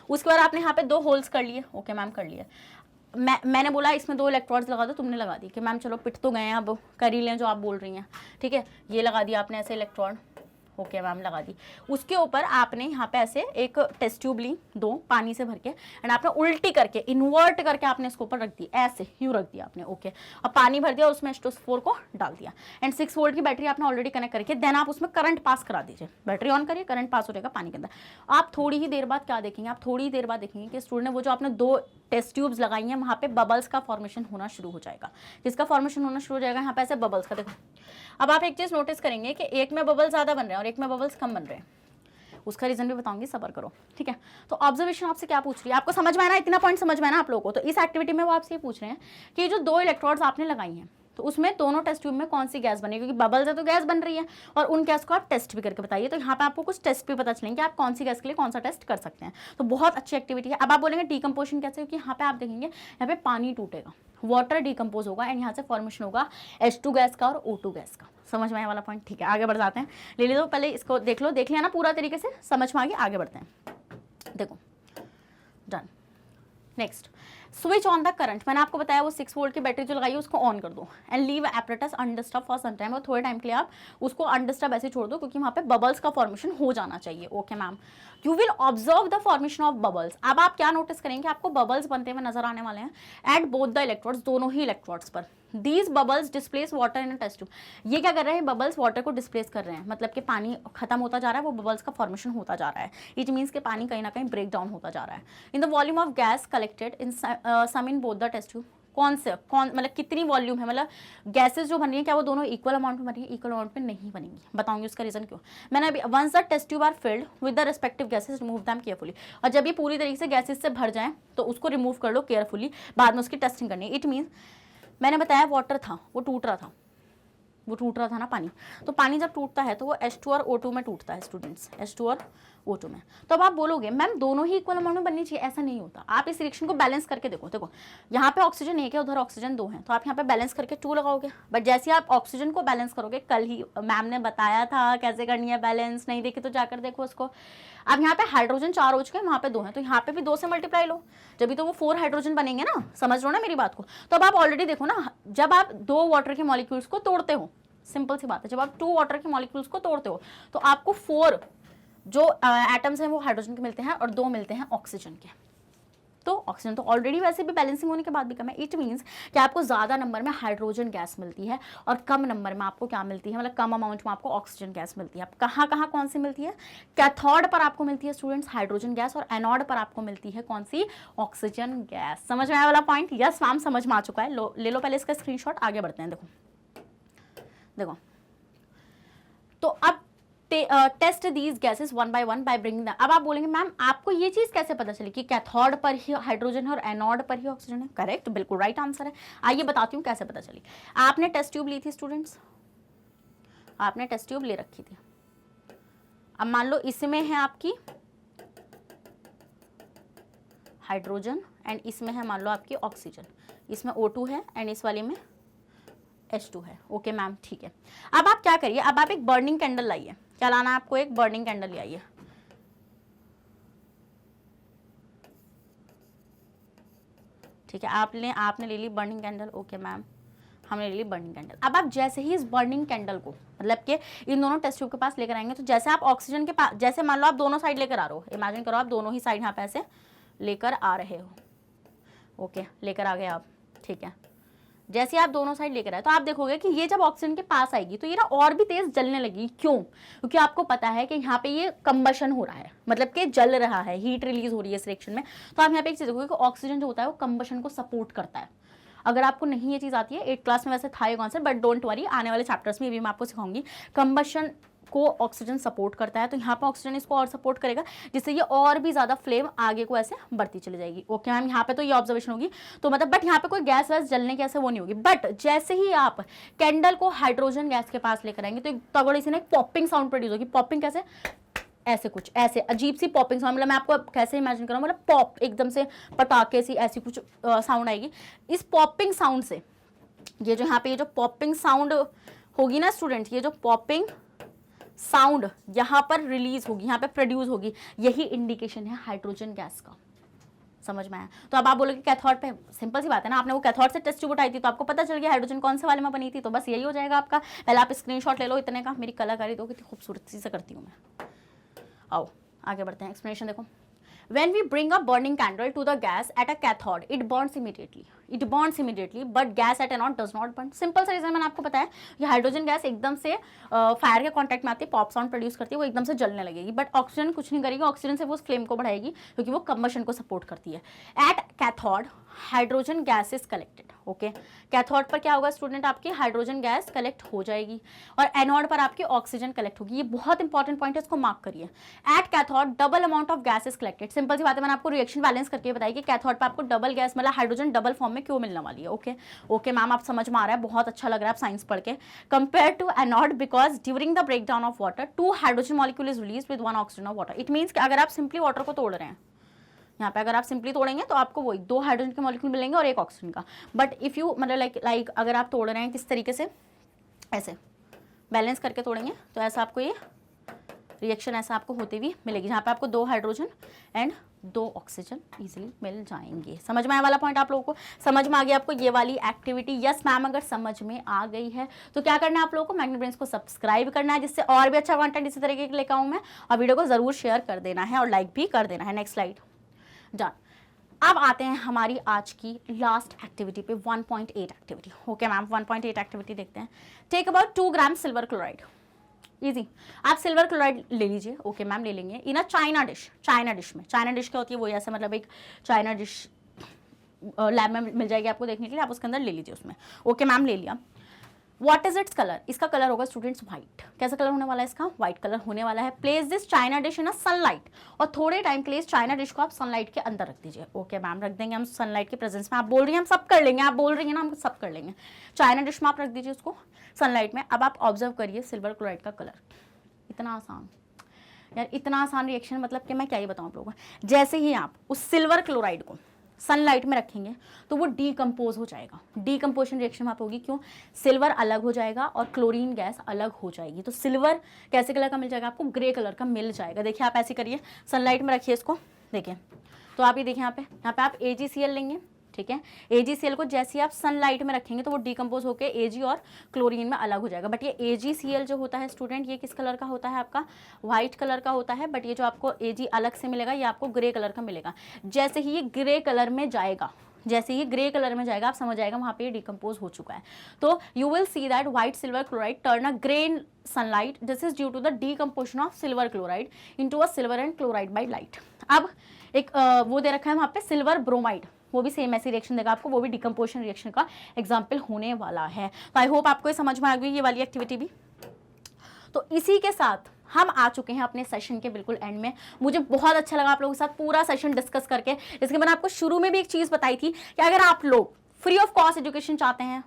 उसके बाद आपने यहाँ पे 2 होल्स कर लिए। ओके मैम, कर लिए। मैंने बोला इसमें 2 इलेक्ट्रॉड्स लगा दो, तुमने लगा दी कि मैम चलो पिट तो गए हैं, अब कर ही लें जो आप बोल रही हैं, ठीक है। ये लगा दिया आपने ऐसे इलेक्ट्रॉड। ओके मैम, लगा दी। उसके ऊपर आपने यहाँ पे ऐसे एक टेस्ट ट्यूब ली 2 पानी से भर के एंड आपने उल्टी करके इन्वर्ट करके आपने इसके ऊपर रख दी, ऐसे यूँ रख दिया आपने। ओके, अब पानी भर दिया, उसमें H2SO4 को डाल दिया एंड 6 वोल्ट की बैटरी आपने ऑलरेडी कनेक्ट करके देन आप उसमें करंट पास करा दीजिए। बैटरी ऑन करिए, करंट पास हो जाएगा पानी के अंदर। आप थोड़ी ही देर बाद क्या देखेंगे, आप थोड़ी ही देर बाद देखेंगे कि स्टूडेंट ने वो जो आपने 2 टेस्ट ट्यूब्स लगाई हैं वहाँ पे बबल्स का फॉर्मेशन होना शुरू हो जाएगा। किसका फॉर्मेशन होना शुरू हो जाएगा? यहाँ पे ऐसे बबल्स का। देखो, अब आप एक चीज़ नोटिस करेंगे कि एक में बबल्स ज़्यादा बन रहे हैं और एक में बबल्स कम बन रहे हैं। उसका रीजन भी बताऊंगी, सब्र करो, ठीक है। तो ऑब्जर्वेशन आपसे क्या पूछ रही है, आपको समझ में आना, इतना पॉइंट समझ में आना आप लोगों को। तो इस एक्टिविटी में वो आपसे ये पूछ रहे हैं कि जो 2 इलेक्ट्रॉड्स आपने लगाई हैं तो उसमें दोनों टेस्ट ट्यूब में कौन सी गैस बनी, क्योंकि बबल्स है तो गैस बन रही है, और उन गैस को आप टेस्ट भी करके बताइए। तो यहाँ पे आपको कुछ टेस्ट भी पता चलेंगे आप कौन सी गैस के लिए कौन सा टेस्ट कर सकते हैं। तो बहुत अच्छी एक्टिविटी है। अब आप बोलेंगे डिकम्पोजिशन कैसे, क्योंकि यहाँ पे आप देखेंगे यहाँ पे पानी टूटेगा, वाटर डिकम्पोज होगा एंड यहाँ से फॉर्मेशन होगा H2 गैस का और O2 गैस का। समझ में आया वाला पॉइंट? ठीक है, आगे बढ़ जाते हैं। ले लो पहले इसको, देख लो, देख लिया ना पूरा तरीके से, समझ में आ गया, आगे बढ़ते हैं। देखो, done. Next, switch on the current. मैंने आपको बताया वो 6 वोल्ट की बैटरी जो लगाई है उसको ऑन कर दो and leave apparatus undisturbed for some time, और थोड़े टाइम के लिए आप उसको अनडिस्टर्ब ऐसे छोड़ दो क्योंकि वहाँ पे बबल्स का फॉर्मेशन हो जाना चाहिए। Okay ma'am, you will observe the formation of bubbles. अब आप क्या नोटिस करेंगे, आपको बबल्स बनते हुए नजर आने वाले हैं एट बोथ द इलेक्ट्रोड्स, दोनों ही इलेक्ट्रोड्स पर। These bubbles displace water in a test tube. ये क्या कर रहे हैं, बबल्स वाटर को डिस्प्लेस कर रहे हैं, मतलब कि पानी खत्म होता जा रहा है, वो बबल्स का फॉर्मेशन होता जा रहा है। इट मीन्स कि पानी कहीं ना कहीं ब्रेक डाउन होता जा रहा है। Is the volume of gas collected in same in both the test tube. कौन मतलब कितनी वॉल्यूम है, मतलब गैसेस जो बन रही है क्या वो दोनों इक्वल अमाउंट में बन रही है? इक्वल अमाउंट में नहीं बनेंगी, बताऊंगी उसका रीजन क्यों। मैंने अभी once the test tube are filled with the respective gases remove them carefully. और जब ये पूरी तरीके से गैसेस से भर जाए तो उसको रिमूव कर लो केयरफुली, बाद में उसकी टेस्टिंग करनी है। इट मीन्स मैंने बताया वाटर था वो टूट रहा था ना पानी, तो पानी जब टूटता है तो वो H2 और O2 में टूटता है स्टूडेंट्स, H2 और O2 में। तो अब आप बोलोगे मैम दोनों ही इक्वल अमाउंट में बननी चाहिए, ऐसा नहीं होता। आप इस रिएक्शन को बैलेंस करके देखो यहाँ पे ऑक्सीजन 1 है, उधर ऑक्सीजन 2 है, तो आप यहाँ पे बैलेंस करके 2 लगाओगे। बट जैसे आप ऑक्सीजन को बैलेंस करोगे, कल ही मैम ने बताया था कैसे करनी है बैलेंस, नहीं देखी तो जाकर देखो उसको। अब यहाँ पे हाइड्रोजन 4 हो चुके हैं, वहाँ पे 2 हैं, तो यहाँ पे भी 2 से मल्टीप्लाई लो, जब भी तो वो 4 हाइड्रोजन बनेंगे ना, समझ लो ना मेरी बात को। तो अब आप ऑलरेडी देखो ना, जब आप 2 वाटर के मॉलिक्यूल्स को तोड़ते हो, सिंपल सी बात है, जब आप 2 वाटर के मॉलिक्यूल्स को तोड़ते हो तो आपको 4 जो एटम्स हैं वो हाइड्रोजन के मिलते हैं और 2 मिलते हैं ऑक्सीजन के। तो ऑक्सीजन तो ऑलरेडी वैसे भी बैलेंसिंग होने के बाद भी कम है। इट मीन्स कि आपको ज़्यादा नंबर में हाइड्रोजन गैस मिलती है और कम नंबर में आपको क्या मिलती है, मतलब कम अमाउंट में आपको ऑक्सीजन गैस मिलती है। कहाँ कहाँ कौन सी मिलती है? कैथोड पर आपको मिलती है स्टूडेंट्स हाइड्रोजन गैस, और एनोड पर आपको मिलती है कौन सी? Oxygen gas. समझ में आया वाला पॉइंट? यस मैम समझ में आ चुका है। ले लो पहले इसका स्क्रीनशॉट, आगे बढ़ते हैं। देखो तो अब test these gases one by one by bringing the. अब आप बोलेंगे मैम आपको ये चीज कैसे पता चली कि कैथोड पर ही हाइड्रोजन है और एनोड पर ही ऑक्सीजन है? करेक्ट, बिल्कुल राइट आंसर है। आइए बताती हूँ कैसे पता चली। आपने टेस्ट ट्यूब ली थी स्टूडेंट्स, आपने टेस्ट ट्यूब ले रखी थी। अब मान लो इसमें है आपकी हाइड्रोजन एंड इसमें है मान लो आपकी ऑक्सीजन, इसमें O2 है एंड इस वाले में H2 है। ओके मैम ठीक है। अब आप क्या करिए, अब आप एक बर्निंग कैंडल लाइए। क्या लाना है आपको? एक बर्निंग कैंडल ले आइए। ठीक है, आपने ले ली बर्निंग कैंडल। ओके मैम हमने ले ली बर्निंग कैंडल। अब आप जैसे ही इस बर्निंग कैंडल को मतलब कि इन दोनों टेस्ट ट्यूब के पास लेकर आएंगे, तो जैसे आप ऑक्सीजन के पास, जैसे मान लो आप दोनों साइड लेकर आ रहे हो, इमेजिन करो आप दोनों ही साइड यहाँ पे ऐसे लेकर आ रहे हो। ओके लेकर आ गए आप, ठीक है। जैसे आप दोनों साइड लेकर आए तो आप देखोगे कि ये जब ऑक्सीजन के पास आएगी तो ये ना और भी तेज जलने लगी। क्यों? क्योंकि आपको पता है कि यहाँ पे ये कंबशन हो रहा है, मतलब कि जल रहा है, हीट रिलीज हो रही है इस रिएक्शन में। तो आप यहाँ पे एक चीज देखोगे कि ऑक्सीजन जो होता है वो कंबशन को सपोर्ट करता है। अगर आपको नहीं ये चीज आती है, 8th क्लास में वैसे था ये कॉन्सेप्ट, बट डोंट वरी, आने वाले चैप्टर्स में भी मैं आपको सिखाऊंगी। कंबशन को ऑक्सीजन सपोर्ट करता है, तो यहाँ पर ऑक्सीजन इसको और सपोर्ट करेगा, जिससे ये और भी ज्यादा फ्लेम आगे को ऐसे बढ़ती चली जाएगी। ओके मैम, यहाँ पे तो ये ऑब्जर्वेशन होगी, तो मतलब बट यहाँ पे कोई गैस वैस जलने की ऐसे वो नहीं होगी। बट जैसे ही आप कैंडल को हाइड्रोजन गैस के पास लेकर आएंगे तो एक तगड़ी सी ना एक पॉपिंग साउंड प्रोड्यूस होगी। पॉपिंग कैसे? ऐसे कुछ ऐसे अजीब सी पॉपिंग साउंड, मतलब मैं आपको कैसे इमेजिन करूँ, मतलब पॉप एकदम से पटाखे सी ऐसी कुछ साउंड आएगी। इस पॉपिंग साउंड से ये जो यहाँ पे ये जो पॉपिंग साउंड होगी ना स्टूडेंट, ये जो पॉपिंग साउंड यहाँ पर रिलीज होगी, यहाँ पे प्रोड्यूस होगी, यही इंडिकेशन है हाइड्रोजन गैस का। समझ में आया? तो अब आप बोलोगे कैथोड पे, सिंपल सी बात है ना, आपने वो कैथोड से टेस्ट ट्यूब उठाई थी तो आपको पता चल गया हाइड्रोजन कौन से वाले में बनी थी, तो बस यही हो जाएगा आपका। पहले आप स्क्रीनशॉट ले लो इतने का। मेरी कलाकारी दो, कितनी खूबसूरती से करती हूँ मैं। आओ आगे बढ़ते हैं, एक्सप्लेनेशन देखो। When we bring a burning candle to the gas at a cathode, it burns immediately. It burns immediately, but gas at anode does not burn. Simple सा रीजन मैंने आपको बताया, ये हाइड्रोजन गैस एकदम से फायर के contact में आती है, पॉप साउंड प्रोड्यूस करती है, वो एकदम से जलने लगेगी। बट ऑक्सीजन कुछ नहीं करेगी, ऑक्सीजन से वो उस फ्लेम को बढ़ाएगी क्योंकि वो कंबशन को सपोर्ट करती है। At cathode hydrogen gas is collected. Okay, cathode पर क्या होगा स्टूडेंट, आपकी हाइड्रोजन गैस कलेक्ट हो जाएगी और एनोड पर आपकी ऑक्सीजन कलेक्ट होगी। ये बहुत इंपॉर्टेंट पॉइंट है, इसको मार्क करिए। At cathode double amount of gas is collected. Simple सी बात है, मैंने आपको रिएक्शन बैलेंस करके बताई कि कैथोड पर आपको डबल गैस मतलब हाइड्रोजन डबल फॉर्म में क्यों मिलने वाली है। ओके मैम आप समझ में आ रहा है, बहुत अच्छा लग रहा है आप साइंस पढ़ के। Compare to anode because during the break down of water 2 hydrogen molecule is release with 1 oxygen of water. It means कि अगर आप सिंपली वाटर को तोड़ रहे हैं, यहाँ पे अगर आप सिंपली तोड़ेंगे तो आपको वही 2 हाइड्रोजन के मॉलिक्यूल मिलेंगे और 1 ऑक्सीजन का। बट इफ यू मतलब लाइक अगर आप तोड़ रहे हैं किस तरीके से, ऐसे बैलेंस करके तोड़ेंगे तो ऐसा आपको ये रिएक्शन ऐसा आपको होती हुई मिलेगी, जहाँ पे आपको 2 हाइड्रोजन एंड 2 ऑक्सीजन इजीली मिल जाएंगे। समझ में आया वाला पॉइंट आप लोगों को? समझ में आ गया आपको ये वाली एक्टिविटी? यस मैम, अगर समझ में आ गई है तो क्या करना है आप लोगों को? मैग्नेट ब्रेन्स को सब्सक्राइब करना है, जिससे और भी अच्छा कंटेंट इसी तरीके के लेकर आऊँ मैं, और वीडियो को जरूर शेयर कर देना है और लाइक भी कर देना है। Next slide, done. अब आते हैं हमारी आज की लास्ट एक्टिविटी पे, 1.8 एक्टिविटी। ओके मैम, 1.8 एक्टिविटी देखते हैं। Take about 2 gram silver chloride. Easy, आप सिल्वर क्लोराइड ले लीजिए। ओके मैम, ले लेंगे in a china dish. China dish में, चाइना डिश क्या होती है? वो ऐसे मतलब एक चाइना डिश लैब में मिल जाएगी आपको देखने के लिए, आप उसके अंदर ले लीजिए उसमें। ओके मैम, ले लिया। What is its colour? इसका कलर होगा स्टूडेंट्स व्हाइट। कैसा कलर होने वाला है इसका? व्हाइट कलर होने वाला है। Place this China dish in a sunlight, और थोड़े टाइम के लिए इस चाइना डिश को आप सनलाइट के अंदर रख दीजिए। ओके मैम, रख देंगे हम सनलाइट के प्रेजेंस में। आप बोल रही हैं हम सब कर लेंगे, आप बोल रही हैं ना हम सब कर लेंगे। चाइना डिश में आप रख दीजिए उसको सनलाइट में। अब आप ऑब्जर्व करिए सिल्वर क्लोराइड का कलर। इतना आसान यार, इतना आसान रिएक्शन, मतलब कि मैं क्या ही बताऊं आप लोगों को। जैसे ही आप उस सिल्वर क्लोराइड को सनलाइट में रखेंगे तो वो डीकम्पोज हो जाएगा। डीकम्पोजिशन रिएक्शन वहाँ पे होगी। क्यों? सिल्वर अलग हो जाएगा और क्लोरीन गैस अलग हो जाएगी। तो सिल्वर कैसे कलर का मिल जाएगा आपको? ग्रे कलर का मिल जाएगा। देखिए आप ऐसे करिए, सनलाइट में रखिए इसको। देखिए तो आप ये देखिए यहाँ पे आप AgCl लेंगे, ठीक है। AgCl को जैसे आप सनलाइट में रखेंगे तो वो डीकम्पोज होकर Ag और क्लोरीन में अलग हो जाएगा। बट ये AgCl जो होता है स्टूडेंट, ये किस कलर का होता है? आपका व्हाइट कलर का होता है। बट ये जो आपको Ag अलग से मिलेगा, ये आपको ग्रे कलर का मिलेगा। जैसे ही ये ग्रे कलर में जाएगा, जैसे ही ग्रे कलर में जाएगा, आप समझ जाएगा वहाँ पे डिकम्पोज हो चुका है। तो you will see that white silver chloride turn a grey in sunlight. This is due to the decomposition of silver chloride into a silver and chloride by light. अब एक वो दे रखा है वहाँ पे सिल्वर ब्रोमाइड, वो भी सेम ऐसी रिएक्शन देगा आपको, वो भी डिकम्पोजिशन रिएक्शन का एग्जाम्पल होने वाला है। तो आई होप आपको ये समझ में आ गई ये वाली एक्टिविटी भी। तो इसी के साथ हम आ चुके हैं अपने सेशन के बिल्कुल एंड में। मुझे बहुत अच्छा लगा आप लोगों के साथ पूरा सेशन डिस्कस करके। इसके मैंने आपको शुरू में भी एक चीज़ बताई थी कि अगर आप लोग फ्री ऑफ कॉस्ट एजुकेशन चाहते हैं,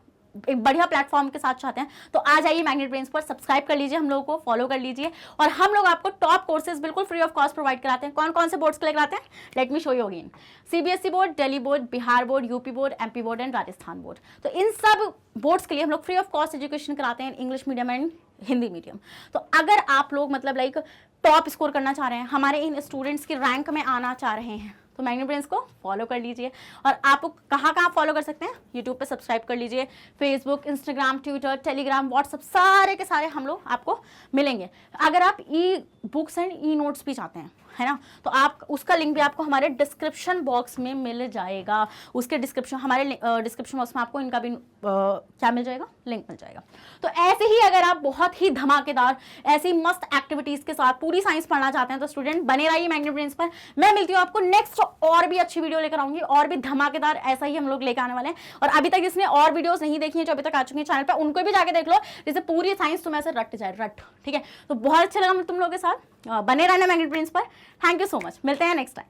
एक बढ़िया प्लेटफॉर्म के साथ चाहते हैं, तो आ जाइए मैग्नेट ब्रेन्स पर, सब्सक्राइब कर लीजिए, हम लोगों को फॉलो कर लीजिए। और हम लोग आपको टॉप कोर्सेज बिल्कुल फ्री ऑफ कॉस्ट प्रोवाइड कराते हैं। कौन कौन से बोर्ड्स के लिए कराते हैं? Let me show you again. CBSE board, Delhi board, Bihar board, UP board, MP board and Rajasthan board. तो इन सब बोर्ड्स के लिए हम लोग फ्री ऑफ कॉस्ट एजुकेशन कराते हैं, English medium and Hindi medium. तो अगर आप लोग मतलब लाइक टॉप स्कोर करना चाह रहे हैं, हमारे इन स्टूडेंट्स की रैंक में आना चाह रहे हैं, तो मैग्नेट ब्रेन्स को फॉलो कर लीजिए। और आप कहाँ फॉलो कर सकते हैं? यूट्यूब पे सब्सक्राइब कर लीजिए, Facebook, Instagram, Twitter, Telegram, WhatsApp, सारे के सारे हम लोग आपको मिलेंगे। अगर आप e books and e notes भी चाहते हैं, है ना, तो आप उसका लिंक भी आपको हमारे डिस्क्रिप्शन बॉक्स में मिल जाएगा। उसके डिस्क्रिप्शन, हमारे डिस्क्रिप्शन बॉक्स में आपको इनका भी क्या मिल जाएगा? लिंक मिल जाएगा। तो ऐसे ही अगर आप बहुत ही धमाकेदार ऐसी मस्त एक्टिविटीज के साथ पूरी साइंस पढ़ना चाहते हैं तो स्टूडेंट बने रहिए मैग्नेट ब्रेन्स पर। मैं मिलती हूँ आपको नेक्स्ट और भी अच्छी वीडियो लेकर आऊंगी, और भी धमाकेदार ऐसा ही हम लोग लेकर आने वाले हैं। और अभी तक जिसने और वीडियोस नहीं देखी है, जो अभी तक आ चुकी है चैनल पर, उनको भी जाके देख लो, जिससे पूरी साइंस तुम्हें ऐसे रट जाए, रट। ठीक है, तो बहुत अच्छा लगा तुम लोगों के साथ। बने रहना मैग्नेट ब्रेन्स पर। थैंक यू सो मच, मिलते हैं नेक्स्ट टाइम।